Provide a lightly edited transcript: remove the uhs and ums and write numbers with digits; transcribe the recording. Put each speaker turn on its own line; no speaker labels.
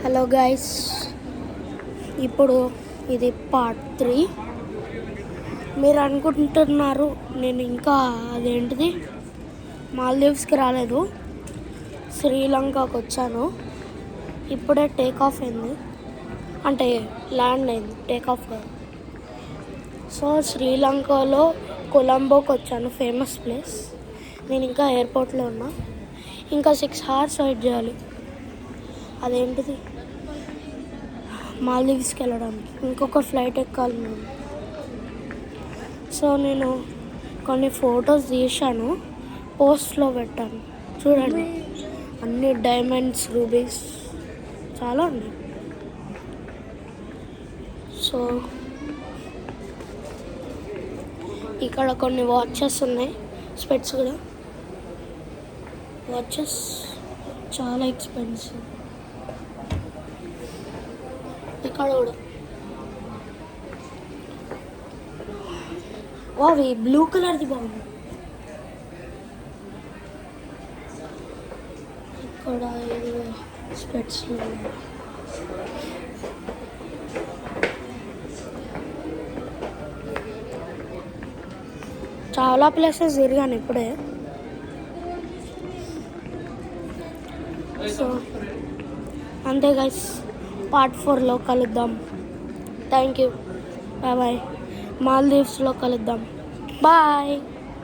Hello guys, ఇప్పుడు ఇది part 3. మీరు అనుకుంటున్నారు నేను ఇంకా అదేంటిది మాల్దీవ్స్కి రాలేదు, శ్రీలంకకు వచ్చాను. ఇప్పుడే టేక్ ఆఫ్ అయింది, అంటే ల్యాండ్ అయింది, టేక్ ఆఫ్ కాదు. సో శ్రీలంకలో కొలంబోకి వచ్చాను, ఫేమస్ ప్లేస్. నేను ఇంకా ఎయిర్పోర్ట్లో ఉన్నా, ఇంకా 6 hours వెయిట్ చేయాలి. అదేంటిది మాల్దీవ్స్కి వెళ్ళడానికి ఇంకొక ఫ్లైట్ ఎక్కాలి నేను. సో నేను కొన్ని ఫొటోస్ తీశాను, పోస్ట్లో పెట్టాను. చూడండి, అన్ని డైమండ్స్, రూబీస్ చాలా ఉన్నాయి. సో ఇక్కడ కొన్ని వాచెస్ ఉన్నాయి, స్పెట్స్ కూడా. వాచెస్ చాలా ఎక్స్పెన్సివ్. ఇక్కడ కూడా అవి బ్లూ కలర్ది బాగుంది. ఇక్కడ స్పెట్స్లో చాలా ప్లేసెస్ తిరిగాను ఇప్పుడే. సో అంతే గైస్, పార్ట్ 4లో కలుద్దాం. Thank you, bye bye. మాల్దీవ్స్లో కలుద్దాం, బాయ్.